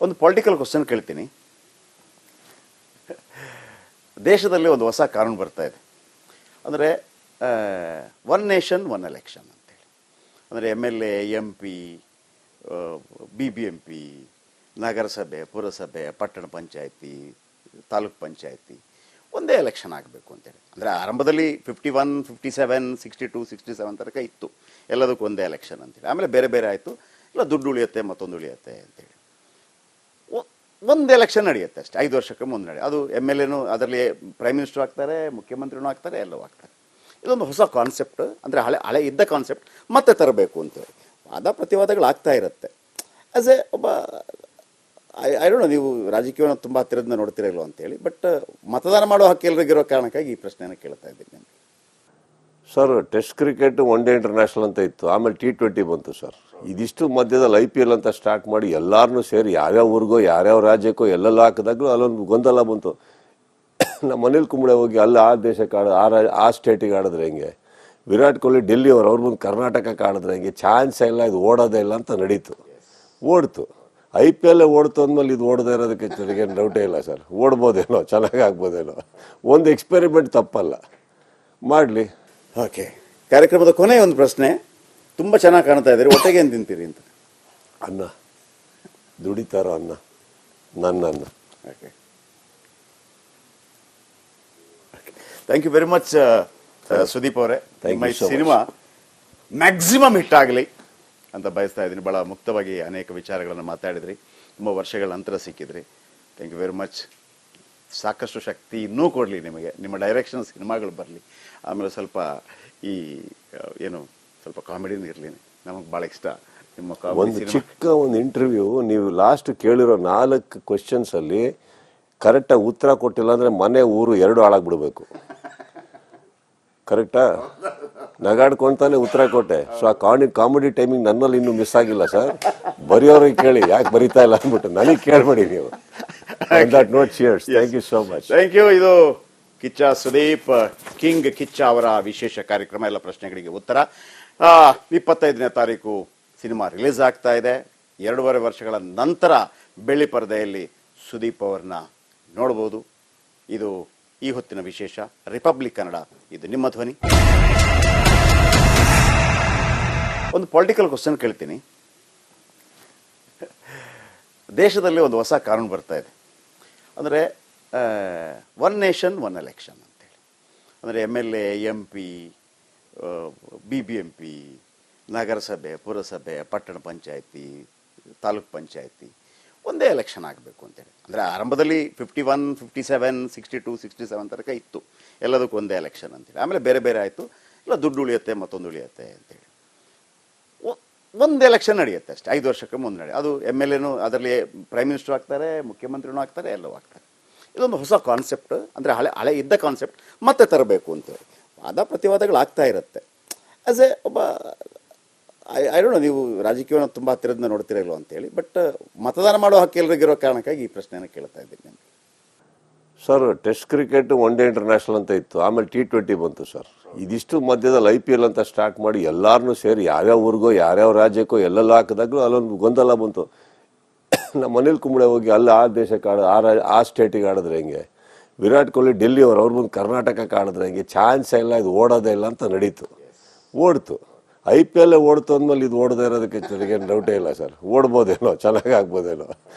ಒಂದು political question ಕೇಳ್ತೀನಿ. ದೇಶದಲ್ಲಿ ಒಂದು ಹೊಸ ಕಾನೂನು ಬರ್ತಾ ಇದೆ. ಅಂದರೆ ಒನ್ ನೇಷನ್ ಒನ್ ಎಲೆಕ್ಷನ್ ಅಂತೇಳಿ. ಅಂದರೆ MLA, MP, BBMP, ನಗರಸಭೆ, ಪುರಸಭೆ, ಪಟ್ಟಣ ಪಂಚಾಯತಿ, ತಾಲೂಕ್ ಪಂಚಾಯತಿ ಒಂದೇ ಎಲೆಕ್ಷನ್ ಆಗಬೇಕು ಅಂತೇಳಿ. ಅಂದರೆ ಆರಂಭದಲ್ಲಿ 51, 57, 62, 67 ತನಕ ಇತ್ತು, ಎಲ್ಲದಕ್ಕೂ ಒಂದೇ ಎಲೆಕ್ಷನ್ ಅಂತೇಳಿ. ಆಮೇಲೆ ಬೇರೆ ಬೇರೆ ಆಯಿತು, ಇಲ್ಲ ದುಡ್ಡು ಉಳಿಯುತ್ತೆ ಮತ್ತೊಂದು ಉಳಿಯುತ್ತೆ ಅಂತೇಳಿ. ಒಂದು ಎಲೆಕ್ಷನ್ ನಡೆಯುತ್ತೆ ಅಷ್ಟೇ, 5 ವರ್ಷಕ್ಕೆ ಮುಂದೆ ನಡೆಯುತ್ತೆ. ಅದು MLAನೂ ಅದರಲ್ಲಿ ಪ್ರೈಮ್ ಮಿನಿಸ್ಟರ್ ಆಗ್ತಾರೆ, ಮುಖ್ಯಮಂತ್ರಿನೂ ಆಗ್ತಾರೆ, ಎಲ್ಲವೂ ಆಗ್ತಾರೆ. ಇದೊಂದು ಹೊಸ ಕಾನ್ಸೆಪ್ಟ್, ಅಂದರೆ ಹಳೆ ಇದ್ದ ಕಾನ್ಸೆಪ್ಟ್ ಮತ್ತೆ ತರಬೇಕು ಅಂತೇಳಿ ವಾದ ಪ್ರತಿವಾದಗಳಾಗ್ತಾ ಇರುತ್ತೆ. ಆ್ಯಸ್ ಎ ಒಬ್ಬ ಐ ಡೋಂಟ್ ನೋ, ನೀವು ರಾಜಕೀಯವನ್ನು ತುಂಬ ಹತ್ತಿರದಿಂದ ನೋಡ್ತಿರಲ್ವ ಅಂತೇಳಿ, ಬಟ್ ಮತದಾನ ಮಾಡೋ ಹಕ್ಕು ಎಲ್ರಿಗಿರೋ ಕಾರಣಕ್ಕಾಗಿ ಈ ಪ್ರಶ್ನೆಯನ್ನು ಕೇಳ್ತಾ ಇದ್ದೀನಿ ನಾನು. Sir, test cricket, one day international ಅಂತ ಇತ್ತು, ಆಮೇಲೆ T20 ಬಂತು ಸರ್. ಇದಿಷ್ಟು ಮಧ್ಯದಲ್ಲಿ IPL ಅಂತ ಸ್ಟಾರ್ಟ್ ಮಾಡಿ ಎಲ್ಲಾರನ್ನೂ ಸೇರಿ ಯಾವ್ಯಾವ ಊರಿಗೋ ಯಾವ್ಯಾವ ರಾಜ್ಯಕ್ಕೋ ಎಲ್ಲೆಲ್ಲ ಹಾಕಿದಾಗಲೂ ಅಲ್ಲೊಂದು ಗೊಂದಲ ಬಂತು. ನಮ್ಮ ಅನಿಲ್ ಕುಂಬ್ಳೆ ಹೋಗಿ ಅಲ್ಲಿ ಆ ದೇಶಕ್ಕೆ ಆ ಸ್ಟೇಟಿಗೆ ಆಡಿದ್ರೆ ಹೆಂಗೆ, ವಿರಾಟ್ ಕೊಹ್ಲಿ ಡೆಲ್ಲಿ ಅವ್ರು ಮುಂದೆ ಕರ್ನಾಟಕಕ್ಕೆ ಆಡಿದ್ರೆ ಹೆಂಗೆ, ಚಾನ್ಸೇ ಇಲ್ಲ, ಇದು ಓಡೋದೇ ಇಲ್ಲ ಅಂತ ನಡೀತು. ಓಡ್ತು. IPL ಓಡ್ತು ಅಂದಮೇಲೆ ಇದು ಓಡದೇ ಇರೋದಕ್ಕೆ ನನಗೇನು ಡೌಟೇ ಇಲ್ಲ ಸರ್. ಓಡ್ಬೋದೇನೋ, ಚೆನ್ನಾಗಿ ಆಗ್ಬೋದೇನೋ, ಒಂದು ಎಕ್ಸ್ಪೆರಿಮೆಂಟ್ ತಪ್ಪಲ್ಲ, ಮಾಡಲಿ. ಓಕೆ, ಕಾರ್ಯಕ್ರಮದ ಕೊನೆಯ ಒಂದು ಪ್ರಶ್ನೆ. ತುಂಬ ಚೆನ್ನಾಗಿ ಕಾಣ್ತಾ ಇದ್ದೀರಿ, ಒಟ್ಟಿಗೆ ಏನು ತಿಂತೀರಿ ಅಂತ? ಅನ್ನ, ದುಡಿತಾರೋ ಅನ್ನ, ನನ್ನ ಅನ್ನ. Okay, thank you very much Sudeep ಅವರೇ. ನಿಮ್ಮ ಈ ಸಿನಿಮಾ ಮ್ಯಾಕ್ಸಿಮಮ್ ಹಿಟ್ ಆಗಲಿ ಅಂತ ಬಯಸ್ತಾ ಇದ್ದೀನಿ. ಭಾಳ ಮುಕ್ತವಾಗಿ ಅನೇಕ ವಿಚಾರಗಳನ್ನು ಮಾತಾಡಿದ್ರಿ, ತುಂಬ ವರ್ಷಗಳ ನಂತರ ಸಿಕ್ಕಿದ್ರಿ. Thank you very much. ಸಾಕಷ್ಟು ಶಕ್ತಿ ಇನ್ನೂ ಕೊಡಲಿ ನಿಮಗೆ, ನಿಮ್ಮ ಡೈರೆಕ್ಷನ್ ಸಿನಿಮಾಗಳು ಬರಲಿ. ಆಮೇಲೆ ಸ್ವಲ್ಪ ಈ ಏನು ಸ್ವಲ್ಪ ಕಾಮಿಡಿನೂ ಇರಲಿ, ನಮಗೆ ಭಾಳ ಇಷ್ಟ ನಿಮ್ಮ ಒಂದು ಚಿಕ್ಕ ಒಂದು ಇಂಟರ್ವ್ಯೂ. ನೀವು ಲಾಸ್ಟ್ ಕೇಳಿರೋ 4 ಕ್ವೆಶನ್ಸಲ್ಲಿ ಕರೆಕ್ಟಾಗಿ ಉತ್ತರ ಕೊಟ್ಟಿಲ್ಲ ಅಂದರೆ ಮನೆ ಊರು 2 ಹಾಳಾಗ್ಬಿಡ್ಬೇಕು. ಕರೆಕ್ಟಾ? ನಗಾಡ್ಕೊಂತಾನೆ ಉತ್ತರ ಕೊಟ್ಟೆ. ಸೊ ಆ ಕಾಮಿಡಿ ಟೈಮಿಂಗ್ ನನ್ನಲ್ಲಿ ಇನ್ನೂ ಮಿಸ್ ಆಗಿಲ್ಲ ಸರ್. ಬರೆಯೋರಿಗೆ ಕೇಳಿ, ಯಾಕೆ ಬರೀತಾ ಇಲ್ಲ ಅಂದ್ಬಿಟ್ಟು ನನಗೆ ಕೇಳಬೇಡಿ ನೀವು. Not cheers. Thank you so much. Thank you. ಇದು ಕಿಚ್ಚ ಸುದೀಪ್, ಕಿಂಗ್ ಕಿಚ್ಚ ಅವರ ವಿಶೇಷ ಕಾರ್ಯಕ್ರಮ. ಎಲ್ಲ ಪ್ರಶ್ನೆಗಳಿಗೆ ಉತ್ತರ. 25ನೇ ತಾರೀಕು ಸಿನಿಮಾ ರಿಲೀಸ್ ಆಗ್ತಾ ಇದೆ. 2.5 ವರ್ಷಗಳ ನಂತರ ಬೆಳ್ಳಿ ಪರದೆಯಲ್ಲಿ ಸುದೀಪ್ ಅವ್ರನ್ನ ನೋಡ್ಬೋದು. ಇದು ಈ ಹೊತ್ತಿನ ವಿಶೇಷ. ರಿಪಬ್ಲಿಕ್ ಕನ್ನಡ, ಇದು ನಿಮ್ಮ ಧ್ವನಿ. ಒಂದು ಪೊಲಿಟಿಕಲ್ ಕ್ವಶನ್ ಕೇಳ್ತೀನಿ. ದೇಶದಲ್ಲಿ ಒಂದು ಹೊಸ ಕಾನೂನು ಬರ್ತಾ ಇದೆ. ಅಂದರೆ ಒನ್ ನೇಷನ್ ಒನ್ ಎಲೆಕ್ಷನ್ ಅಂತೇಳಿ. ಅಂದರೆ MLA, MP, BBMP, ನಗರಸಭೆ, ಪುರಸಭೆ, ಪಟ್ಟಣ ಪಂಚಾಯತಿ, ತಾಲೂಕ್ ಪಂಚಾಯತಿ ಒಂದೇ ಎಲೆಕ್ಷನ್ ಆಗಬೇಕು ಅಂತೇಳಿ. ಅಂದರೆ ಆರಂಭದಲ್ಲಿ 51, 57, 62, 67 ತನಕ ಇತ್ತು, ಎಲ್ಲದಕ್ಕೂ ಒಂದೇ ಎಲೆಕ್ಷನ್ ಅಂತೇಳಿ. ಆಮೇಲೆ ಬೇರೆ ಬೇರೆ ಆಯಿತು, ಇಲ್ಲ ದುಡ್ಡು ಉಳಿಯುತ್ತೆ ಮತ್ತೊಂದು ಉಳಿಯುತ್ತೆ ಅಂತೇಳಿ. ಒಂದು ಎಲೆಕ್ಷನ್ ನಡೆಯುತ್ತೆ ಅಷ್ಟೇ, 5 ವರ್ಷಕ್ಕೆ ಮುಂದೆ ನಡೆಯುತ್ತೆ. ಅದು MLAನೂ ಅದರಲ್ಲಿ ಪ್ರೈಮ್ ಮಿನಿಸ್ಟರ್ ಆಗ್ತಾರೆ, ಮುಖ್ಯಮಂತ್ರಿನೂ ಆಗ್ತಾರೆ, ಎಲ್ಲವೂ ಆಗ್ತಾರೆ. ಇದೊಂದು ಹೊಸ ಕಾನ್ಸೆಪ್ಟ್, ಅಂದರೆ ಹಳೆ ಇದ್ದ ಕಾನ್ಸೆಪ್ಟ್ ಮತ್ತೆ ತರಬೇಕು ಅಂತೇಳಿ ವಾದ ಪ್ರತಿವಾದಗಳಾಗ್ತಾ ಇರುತ್ತೆ. ಆ್ಯಸ್ ಎ ಒಬ್ಬ ಐ ಡೋಂಟ್ ನೋ, ನೀವು ರಾಜಕೀಯವನ್ನು ತುಂಬ ಹತ್ತಿರದಿಂದ ನೋಡ್ತಿರಲ್ವ ಅಂತೇಳಿ, ಬಟ್ ಮತದಾನ ಮಾಡೋ ಹಕ್ಕು ಎಲ್ರಿಗಿರೋ ಕಾರಣಕ್ಕಾಗಿ ಈ ಪ್ರಶ್ನೆಯನ್ನು ಕೇಳ್ತಾ ಇದ್ದೀನಿ ನಾನು. Sir, test cricket, one day international ಅಂತ ಇತ್ತು, ಆಮೇಲೆ T20 ಬಂತು ಸರ್. ಇದಿಷ್ಟು ಮಧ್ಯದಲ್ಲಿ IPL ಅಂತ ಸ್ಟಾರ್ಟ್ ಮಾಡಿ ಎಲ್ಲಾರನ್ನೂ ಸೇರಿ ಯಾವ್ಯಾವ ಊರಿಗೋ ಯಾವ್ಯಾವ ರಾಜ್ಯಕ್ಕೋ ಎಲ್ಲೆಲ್ಲ ಹಾಕಿದಾಗಲೂ ಅಲ್ಲೊಂದು ಗೊಂದಲ ಬಂತು. ನಮ್ಮ ಅನಿಲ್ ಕುಂಬ್ಳೆ ಹೋಗಿ ಅಲ್ಲಿ ಆ ದೇಶಕ್ಕೆ ಆ ಸ್ಟೇಟಿಗೆ ಆಡಿದ್ರೆ ಹೆಂಗೆ, ವಿರಾಟ್ ಕೊಹ್ಲಿ ಡೆಲ್ಲಿ ಅವ್ರು ಮುಂದೆ ಕರ್ನಾಟಕಕ್ಕೆ ಆಡಿದ್ರೆ ಹೆಂಗೆ, ಚಾನ್ಸೇ ಇಲ್ಲ, ಇದು ಓಡೋದೇ ಇಲ್ಲ ಅಂತ ನಡೀತು. ಓಡ್ತು. IPL ಓಡ್ತು ಅಂದಮೇಲೆ ಇದು ಓಡದೇ ಇರೋದಕ್ಕೆ ನನಗೇನು ಡೌಟೇ ಇಲ್ಲ ಸರ್. ಓಡ್ಬೋದೇನೋ, ಚೆನ್ನಾಗಿ ಆಗ್ಬೋದೇನೋ,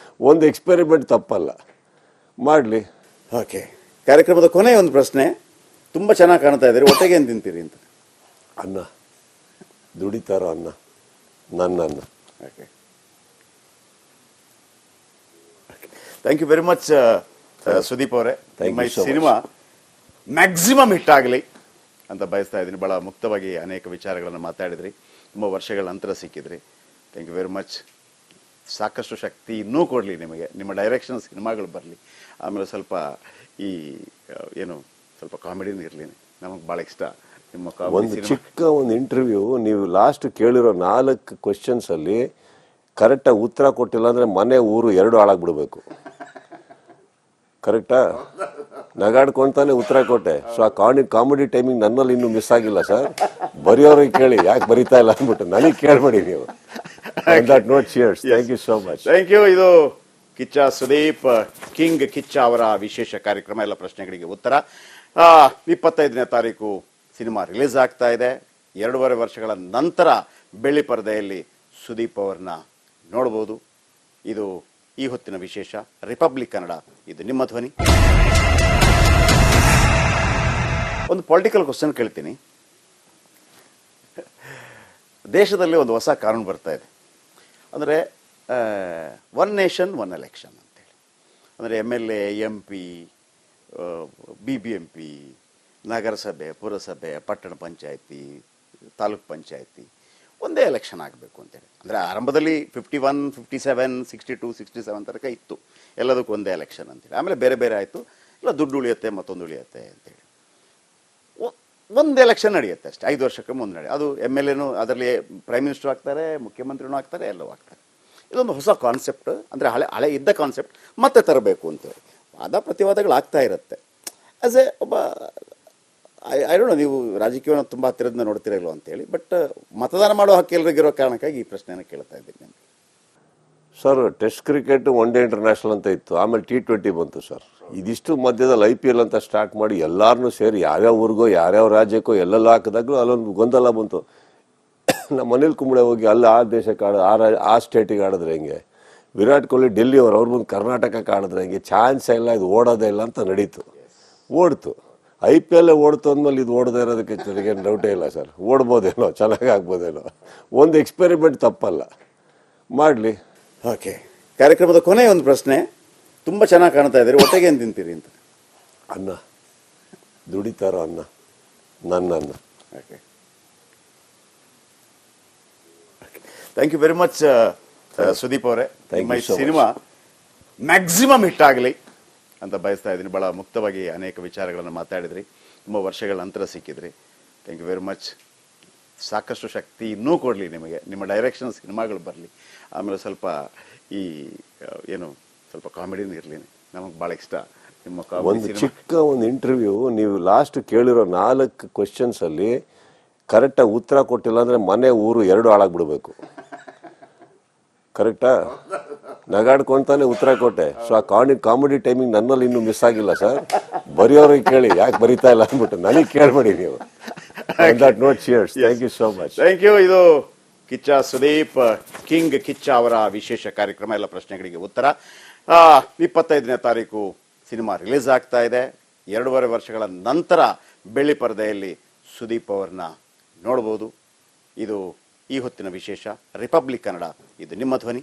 ಒಂದು ಎಕ್ಸ್ಪೆರಿಮೆಂಟ್ ತಪ್ಪಲ್ಲ, ಮಾಡಲಿ. ಓಕೆ, ಕಾರ್ಯಕ್ರಮದ ಕೊನೆಯ ಒಂದು ಪ್ರಶ್ನೆ. ತುಂಬ ಚೆನ್ನಾಗಿ ಕಾಣ್ತಾ ಇದ್ದೀರಿ, ಒಟ್ಟಿಗೆ ಏನು ತಿಂತೀರಿ ಅಂತ? ಅನ್ನ, ದುಡಿತಾರೋ ಅನ್ನ, ನನ್ನ ಅನ್ನ. Okay, thank you very much Sudeep ಅವರೇ. ನಿಮ್ಮ ಈ ಸಿನಿಮಾ ಮ್ಯಾಕ್ಸಿಮಮ್ ಹಿಟ್ ಆಗಲಿ ಅಂತ ಬಯಸ್ತಾ ಇದ್ದೀನಿ. ಭಾಳ ಮುಕ್ತವಾಗಿ ಅನೇಕ ವಿಚಾರಗಳನ್ನು ಮಾತಾಡಿದ್ರಿ, ತುಂಬ ವರ್ಷಗಳ ನಂತರ ಸಿಕ್ಕಿದ್ರಿ. Thank you very much. ಸಾಕಷ್ಟು ಶಕ್ತಿ ಇನ್ನೂ ಕೊಡಲಿ ನಿಮಗೆ, ನಿಮ್ಮ ಡೈರೆಕ್ಷನ್ ಸಿನಿಮಾಗಳು ಬರಲಿ. ಆಮೇಲೆ ಸ್ವಲ್ಪ ಈ ಏನು ಸ್ವಲ್ಪ ಕಾಮಿಡಿನೂ ಇರಲಿ, ನಮಗೆ ಭಾಳ ಇಷ್ಟ ನಿಮ್ಮ ಒಂದು ಚಿಕ್ಕ ಒಂದು ಇಂಟರ್ವ್ಯೂ. ನೀವು ಲಾಸ್ಟ್ ಕೇಳಿರೋ 4 ಕ್ವೆಶನ್ಸಲ್ಲಿ ಕರೆಕ್ಟಾಗಿ ಉತ್ತರ ಕೊಟ್ಟಿಲ್ಲ ಅಂದರೆ ಮನೆ ಊರು 2 ಹಾಳಾಗ್ಬಿಡ್ಬೇಕು. ಕರೆಕ್ಟಾ? ನಗಾಡ್ಕೊಂತಾನೆ ಉತ್ತರ ಕೊಟ್ಟೆ. ಸೊ ಆ ಕಾಮಿಡಿ ಟೈಮಿಂಗ್ ನನ್ನಲ್ಲಿ ಇನ್ನೂ ಮಿಸ್ ಆಗಿಲ್ಲ ಸರ್. ಬರೆಯೋರಿಗೆ ಕೇಳಿ, ಯಾಕೆ ಬರೀತಾ ಇಲ್ಲ ಅಂದ್ಬಿಟ್ಟು ನನಗೆ ಕೇಳಬೇಡಿ ನೀವು. Not cheers. Thank you so much. Thank you. ಇದು ಕಿಚ್ಚ ಸುದೀಪ್ ಕಿಂಗ್ ಕಿಚ್ಚ ಅವರ ವಿಶೇಷ ಕಾರ್ಯಕ್ರಮ, ಎಲ್ಲ ಪ್ರಶ್ನೆಗಳಿಗೆ ಉತ್ತರ. 25ನೇ ತಾರೀಕು ಸಿನಿಮಾ ರಿಲೀಸ್ ಆಗ್ತಾ ಇದೆ. 2.5 ವರ್ಷಗಳ ನಂತರ ಬೆಳ್ಳಿ ಪರದೆಯಲ್ಲಿ ಸುದೀಪ್ ಅವ್ರನ್ನ ನೋಡ್ಬೋದು. ಇದು ಈ ಹೊತ್ತಿನ ವಿಶೇಷ. ರಿಪಬ್ಲಿಕ್ ಕನ್ನಡ, ಇದು ನಿಮ್ಮ ಧ್ವನಿ. ಒಂದು ಪೊಲಿಟಿಕಲ್ ಕ್ವಶನ್ ಕೇಳ್ತೀನಿ. ದೇಶದಲ್ಲಿ ಒಂದು ಹೊಸ ಕಾನೂನು ಬರ್ತಾ ಇದೆ, ಅಂದರೆ ಒನ್ ನೇಷನ್ ಒನ್ ಎಲೆಕ್ಷನ್ ಅಂತೇಳಿ. ಅಂದರೆ MLA, MP, BBMP, ನಗರಸಭೆ, ಪುರಸಭೆ, ಪಟ್ಟಣ ಪಂಚಾಯತಿ, ತಾಲೂಕ್ ಪಂಚಾಯತಿ ಒಂದೇ ಎಲೆಕ್ಷನ್ ಆಗಬೇಕು ಅಂತೇಳಿ. ಅಂದರೆ ಆರಂಭದಲ್ಲಿ 51, 57, 62, 67 ತನಕ ಇತ್ತು, ಎಲ್ಲದಕ್ಕೂ ಒಂದೇ ಎಲೆಕ್ಷನ್ ಅಂತೇಳಿ. ಆಮೇಲೆ ಬೇರೆ ಬೇರೆ ಆಯಿತು, ಇಲ್ಲ ದುಡ್ಡು ಉಳಿಯುತ್ತೆ, ಮತ್ತೊಂದು ಉಳಿಯುತ್ತೆ ಅಂತೇಳಿ. ಒಂದು ಎಲೆಕ್ಷನ್ ನಡೆಯುತ್ತೆ ಅಷ್ಟೇ, 5 ವರ್ಷಕ್ಕೆ ಮುಂದೆ ನಡೆಯುತ್ತೆ. ಅದು MLAನೂ ಅದರಲ್ಲಿ ಪ್ರೈಮ್ ಮಿನಿಸ್ಟರ್ ಆಗ್ತಾರೆ, ಮುಖ್ಯಮಂತ್ರಿನೂ ಆಗ್ತಾರೆ, ಎಲ್ಲವೂ ಆಗ್ತಾರೆ. ಇದೊಂದು ಹೊಸ ಕಾನ್ಸೆಪ್ಟ್, ಅಂದರೆ ಹಳೆ ಇದ್ದ ಕಾನ್ಸೆಪ್ಟ್ ಮತ್ತೆ ತರಬೇಕು ಅಂತೇಳಿ ವಾದ ಪ್ರತಿವಾದಗಳಾಗ್ತಾ ಇರುತ್ತೆ. ಆ್ಯಸ್ ಎ ಒಬ್ಬ ಐ ಡೋಂಟ್ ನೋ, ನೀವು ರಾಜಕೀಯವನ್ನು ತುಂಬ ಹತ್ತಿರದಿಂದ ನೋಡ್ತಿರಲ್ವ ಅಂತೇಳಿ, ಬಟ್ ಮತದಾನ ಮಾಡೋ ಹಕ್ಕು ಎಲ್ರಿಗಿರೋ ಕಾರಣಕ್ಕಾಗಿ ಈ ಪ್ರಶ್ನೆಯನ್ನು ಕೇಳ್ತಾ ಇದ್ದೀನಿ ನಾನು. Sir, test cricket, one day international ಅಂತ ಇತ್ತು, ಆಮೇಲೆ T20 ಬಂತು ಸರ್. ಇದಿಷ್ಟು ಮಧ್ಯದಲ್ಲಿ IPL ಅಂತ ಸ್ಟಾರ್ಟ್ ಮಾಡಿ ಎಲ್ಲಾರನ್ನೂ ಸೇರಿ ಯಾವ್ಯಾವ ಊರಿಗೋ ಯಾವ್ಯಾವ ರಾಜ್ಯಕ್ಕೋ ಎಲ್ಲೆಲ್ಲ ಹಾಕಿದಾಗಲೂ ಅಲ್ಲೊಂದು ಗೊಂದಲ ಬಂತು. ನಮ್ಮ ಅನಿಲ್ ಕುಂಬ್ಳೆ ಹೋಗಿ ಅಲ್ಲಿ ಆ ದೇಶಕ್ಕೆ ಆ ಸ್ಟೇಟಿಗೆ ಆಡಿದ್ರೆ ಹೆಂಗೆ, ವಿರಾಟ್ ಕೊಹ್ಲಿ ಡೆಲ್ಲಿ ಅವ್ರು ಬಂದು ಕರ್ನಾಟಕಕ್ಕೆ ಆಡಿದ್ರೆ ಹೆಂಗೆ, ಚಾನ್ಸೇ ಇಲ್ಲ, ಇದು ಓಡೋದೇ ಇಲ್ಲ ಅಂತ ನಡೀತು. ಓಡ್ತು, IPL ಓಡ್ತು ಅಂದಮೇಲೆ ಇದು ಓಡದೇ ಇರೋದಕ್ಕೆ ನನಗೇನು ಡೌಟೇ ಇಲ್ಲ ಸರ್. ಓಡ್ಬೋದೇನೋ, ಚೆನ್ನಾಗಿ ಆಗ್ಬೋದೇನೋ, ಒಂದು ಎಕ್ಸ್ಪೆರಿಮೆಂಟ್ ತಪ್ಪಲ್ಲ, ಮಾಡಲಿ. ಓಕೆ, ಕಾರ್ಯಕ್ರಮದ ಕೊನೆಯ ಒಂದು ಪ್ರಶ್ನೆ. ತುಂಬ ಚೆನ್ನಾಗಿ ಕಾಣ್ತಾ ಇದ್ದೀರಿ, ಹೊಟ್ಟೆಗೆ ಏನು ತಿಂತೀರಿ ಅಂತ? ಅನ್ನ, ದುಡಿತಾರೋ ಅನ್ನ, ನನ್ನ ಅನ್ನ. Okay, thank you very much Sudeep ಅವರೇ. ನಿಮ್ಮ ಈ ಸಿನಿಮಾ ಮ್ಯಾಕ್ಸಿಮಮ್ ಹಿಟ್ ಆಗಲಿ ಅಂತ ಬಯಸ್ತಾ ಇದ್ದೀನಿ. ಭಾಳ ಮುಕ್ತವಾಗಿ ಅನೇಕ ವಿಚಾರಗಳನ್ನು ಮಾತಾಡಿದ್ರಿ, ತುಂಬ ವರ್ಷಗಳ ನಂತರ ಸಿಕ್ಕಿದ್ರಿ. Thank you very much. ಸಾಕಷ್ಟು ಶಕ್ತಿ ಇನ್ನೂ ಕೊಡಲಿ ನಿಮಗೆ, ನಿಮ್ಮ ಡೈರೆಕ್ಷನ್ ಸಿನಿಮಾಗಳು ಬರಲಿ. ಆಮೇಲೆ ಸ್ವಲ್ಪ ಈ ಏನು ಸ್ವಲ್ಪ ಕಾಮಿಡಿನೂ ಇರಲಿ, ನಮಗೆ ಭಾಳ ಇಷ್ಟ ನಿಮ್ಮ ಒಂದು ಚಿಕ್ಕ ಒಂದು ಇಂಟರ್ವ್ಯೂ, ನೀವು ಲಾಸ್ಟ್ ಕೇಳಿರೋ 4 ಕ್ವಶನ್ಸಲ್ಲಿ ಕರೆಕ್ಟಾಗಿ ಉತ್ತರ ಕೊಟ್ಟಿಲ್ಲ ಅಂದರೆ ಮನೆ ಊರು 2 ಹಾಳಾಗ್ಬಿಡ್ಬೇಕು. ಕರೆಕ್ಟಾ? ನಗಾಡ್ಕೊಂತಾನೆ ಉತ್ತರ ಕೊಟ್ಟೆ. ಸೊ ಆ ಕಾಮಿಡಿ ಟೈಮಿಂಗ್ ನನ್ನಲ್ಲಿ ಇನ್ನೂ ಮಿಸ್ ಆಗಿಲ್ಲ ಸರ್. ಬರೆಯೋರಿಗೆ ಕೇಳಿ ಯಾಕೆ ಬರೀತಾ ಇಲ್ಲ ಅಂದ್ಬಿಟ್ಟು ನನಗೆ ಕೇಳಬೇಡಿ ನೀವು. Not cheers. Thank you so much. Thank you. ಇದು ಕಿಚ್ಚ ಸುದೀಪ್ ಕಿಂಗ್ ಕಿಚ್ಚ ಅವರ ವಿಶೇಷ ಕಾರ್ಯಕ್ರಮ, ಎಲ್ಲ ಪ್ರಶ್ನೆಗಳಿಗೆ ಉತ್ತರ. 25ನೇ ತಾರೀಕು ಸಿನಿಮಾ ರಿಲೀಸ್ ಆಗ್ತಾ ಇದೆ. 2.5 ವರ್ಷಗಳ ನಂತರ ಬೆಳ್ಳಿ ಪರದೆಯಲ್ಲಿ ಸುದೀಪ್ ಅವ್ರನ್ನ ನೋಡ್ಬೋದು. ಇದು ಈ ಹೊತ್ತಿನ ವಿಶೇಷ. ರಿಪಬ್ಲಿಕ್ ಕನ್ನಡ, ಇದು ನಿಮ್ಮ ಧ್ವನಿ.